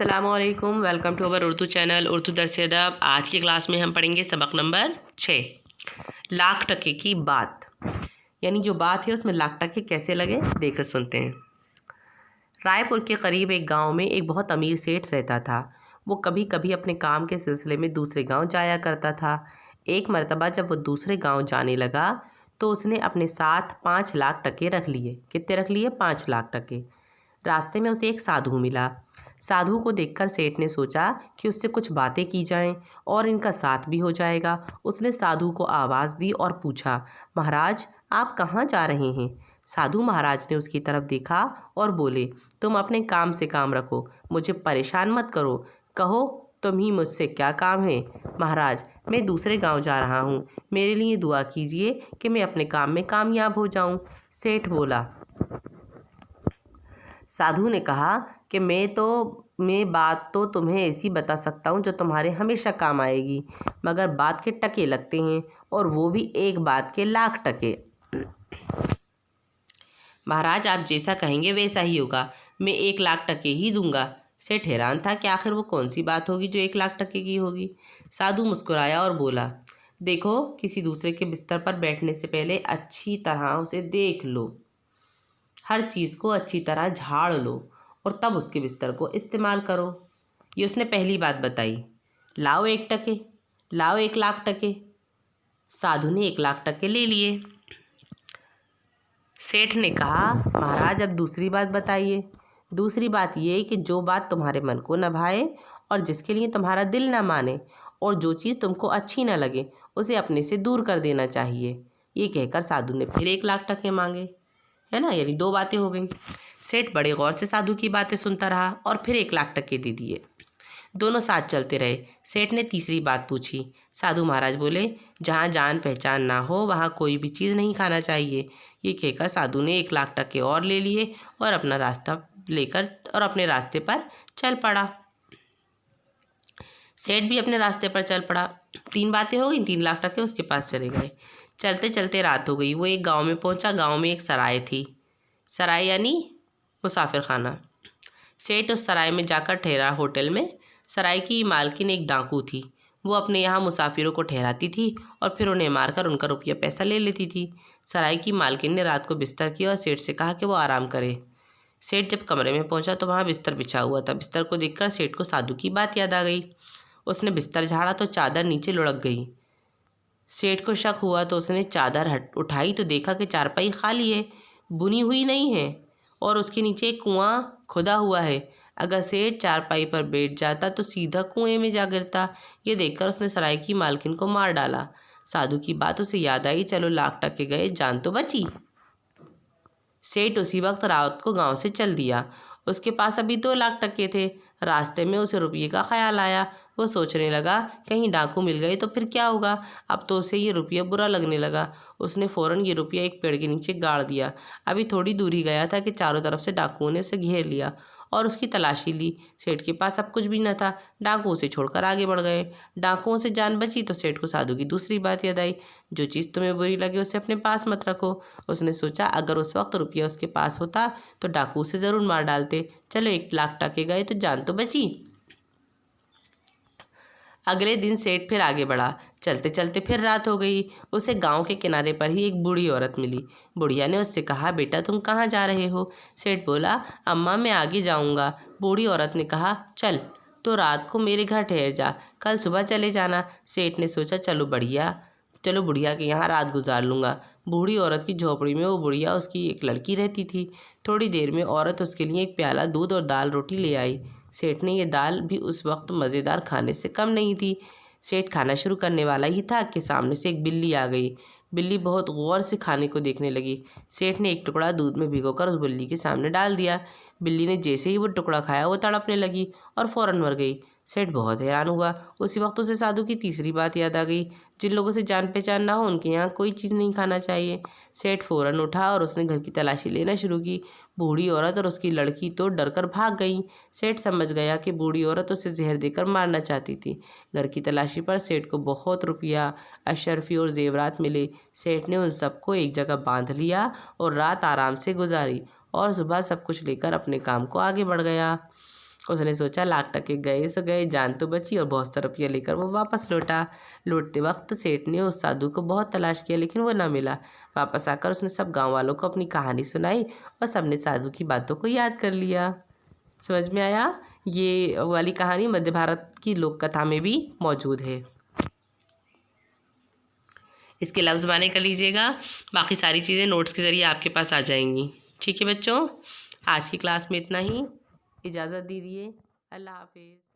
अस्सलामुअलैकुम, welcome to our Urdu channel Urdu दर्स अदब। आज की क्लास में हम पढ़ेंगे सबक नंबर 6, लाख टके की बात। यानी जो बात है उसमें लाख टके कैसे लगे, देखकर सुनते हैं। रायपुर के करीब एक गांव में एक बहुत अमीर सेठ रहता था। वो कभी कभी अपने काम के सिलसिले में दूसरे गांव जाया करता था। एक मर्तबा जब वो दूसरे गांव जाने लगा तो उसने अपने साथ 5 लाख टके रख लिए। कितने रख लिए? 5 लाख टके। रास्ते में उसे एक साधु मिला। साधु को देखकर सेठ ने सोचा कि उससे कुछ बातें की जाएं और इनका साथ भी हो जाएगा। उसने साधु को आवाज़ दी और पूछा, महाराज आप कहाँ जा रहे हैं? साधु महाराज ने उसकी तरफ देखा और बोले, तुम अपने काम से काम रखो, मुझे परेशान मत करो। कहो तुम ही मुझसे क्या काम है? महाराज मैं दूसरे गांव जा रहा हूँ, मेरे लिए दुआ कीजिए कि मैं अपने काम में कामयाब हो जाऊँ। सेठ बोला। साधु ने कहा कि मैं बात तो तुम्हें ऐसी बता सकता हूँ जो तुम्हारे हमेशा काम आएगी, मगर बात के टके लगते हैं, और वो भी एक बात के लाख टके। महाराज आप जैसा कहेंगे वैसा ही होगा, मैं 1 लाख टके ही दूंगा। सेठ हैरान था कि आखिर वो कौन सी बात होगी जो 1 लाख टके की होगी। साधु मुस्कुराया और बोला, देखो किसी दूसरे के बिस्तर पर बैठने से पहले अच्छी तरह उसे देख लो, हर चीज़ को अच्छी तरह झाड़ लो और तब उसके बिस्तर को इस्तेमाल करो। ये उसने पहली बात बताई। लाओ 1 टके, लाओ 1 लाख टके। साधु ने 1 लाख टके ले लिए। सेठ ने कहा, महाराज अब दूसरी बात बताइए। दूसरी बात ये कि जो बात तुम्हारे मन को न भाए और जिसके लिए तुम्हारा दिल न माने और जो चीज़ तुमको अच्छी न लगे उसे अपने से दूर कर देना चाहिए। ये कहकर साधु ने फिर 1 लाख टके मांगे, है ना, यानी 2 बातें हो गई। सेठ बड़े गौर से साधु की बातें सुनता रहा और फिर 1 लाख टके दे दिए। दोनों साथ चलते रहे। सेठ ने तीसरी बात पूछी। साधु महाराज बोले, जहाँ जान पहचान ना हो वहाँ कोई भी चीज़ नहीं खाना चाहिए। ये कहकर साधु ने 1 लाख टके और ले लिए और अपना रास्ता लेकर और अपने रास्ते पर चल पड़ा। सेठ भी अपने रास्ते पर चल पड़ा। 3 बातें हो गई, 3 लाख टके उसके पास चले गए। चलते चलते रात हो गई। वो एक गांव में पहुंचा। गांव में एक सराय थी। सराय यानी मुसाफिर खाना। सेठ उस सराय में जाकर ठहरा होटल में। सराय की मालकिन एक डाकू थी। वो अपने यहाँ मुसाफिरों को ठहराती थी और फिर उन्हें मारकर उनका रुपया पैसा ले लेती थी। सराय की मालकिन ने रात को बिस्तर किया और सेठ से कहा कि वो आराम करे। सेठ जब कमरे में पहुंचा तो वहाँ बिस्तर बिछा हुआ था। बिस्तर को देखकर सेठ को साधु की बात याद आ गई। उसने बिस्तर झाड़ा तो चादर नीचे लुढ़क गई। सेठ को शक हुआ तो उसने चादर उठाई तो देखा कि चारपाई खाली है, बुनी हुई नहीं है और उसके नीचे एक कुआं खुदा हुआ है। अगर सेठ चारपाई पर बैठ जाता तो सीधा कुएं में जा गिरता। ये देखकर उसने सराय की मालकिन को मार डाला। साधु की बात उसे याद आई। चलो लाख टके गए, जान तो बची। सेठ उसी वक्त रात को गांव से चल दिया। उसके पास अभी 2 लाख टके थे। रास्ते में उसे रुपये का ख्याल आया। वो सोचने लगा कहीं डाकू मिल गए तो फिर क्या होगा। अब तो उसे ये रुपया बुरा लगने लगा। उसने फ़ौरन ये रुपया एक पेड़ के नीचे गाड़ दिया। अभी थोड़ी दूर ही गया था कि चारों तरफ से डाकुओं ने उसे घेर लिया और उसकी तलाशी ली। सेठ के पास अब कुछ भी न था। डाकू उसे छोड़कर आगे बढ़ गए। डाकुओं से जान बची तो सेठ को साधु की दूसरी बात याद आई। जो चीज़ तुम्हें बुरी लगे उसे अपने पास मत रखो। उसने सोचा अगर उस वक्त रुपया उसके पास होता तो डाकू उसे ज़रूर मार डालते। चलो 1 लाख टके गए तो जान तो बची। अगले दिन सेठ फिर आगे बढ़ा। चलते चलते फिर रात हो गई। उसे गांव के किनारे पर ही एक बूढ़ी औरत मिली। बुढ़िया ने उससे कहा, बेटा तुम कहाँ जा रहे हो? सेठ बोला, अम्मा मैं आगे जाऊंगा। बूढ़ी औरत ने कहा, चल तो रात को मेरे घर ठहर जा, कल सुबह चले जाना। सेठ ने सोचा चलो बुढ़िया के यहाँ रात गुजार लूँगा। बूढ़ी औरत की झोपड़ी में वो बुढ़िया उसकी एक लड़की रहती थी। थोड़ी देर में औरत उसके लिए एक प्याला दूध और दाल रोटी ले आई। सेठ ने ये दाल भी उस वक्त मज़ेदार खाने से कम नहीं थी। सेठ खाना शुरू करने वाला ही था कि सामने से एक बिल्ली आ गई। बिल्ली बहुत गौर से खाने को देखने लगी। सेठ ने एक टुकड़ा दूध में भिगोकर उस बिल्ली के सामने डाल दिया। बिल्ली ने जैसे ही वो टुकड़ा खाया वो तड़पने लगी और फ़ौरन मर गई। सेठ बहुत हैरान हुआ। उसी वक्त उसे साधु की तीसरी बात याद आ गई। जिन लोगों से जान पहचान ना हो उनके यहाँ कोई चीज़ नहीं खाना चाहिए। सेठ फ़ौरन उठा और उसने घर की तलाशी लेना शुरू की। बूढ़ी औरत और उसकी लड़की तो डरकर भाग गईं। सेठ समझ गया कि बूढ़ी औरत उसे जहर देकर मारना चाहती थी। घर की तलाशी पर सेठ को बहुत रुपया, अशरफी और जेवरात मिले। सेठ ने उन सबको एक जगह बांध लिया और रात आराम से गुजारी और सुबह सब कुछ लेकर अपने काम को आगे बढ़ गया। उसने सोचा लाख टके गए सो गए, जान तो बची और बहुत सा रुपया लेकर वो वापस लौटा। लौटते वक्त सेठ ने उस साधु को बहुत तलाश किया लेकिन वो ना मिला। वापस आकर उसने सब गांव वालों को अपनी कहानी सुनाई और सबने साधु की बातों को याद कर लिया। समझ में आया? ये वाली कहानी मध्य भारत की लोक कथा में भी मौजूद है। इसके लफ्ज़ माने कर लीजिएगा, बाकी सारी चीज़ें नोट्स के ज़रिए आपके पास आ जाएंगी। ठीक है बच्चों, आज की क्लास में इतना ही। इजाज़त दीजिए। अल्लाह हाफिज़।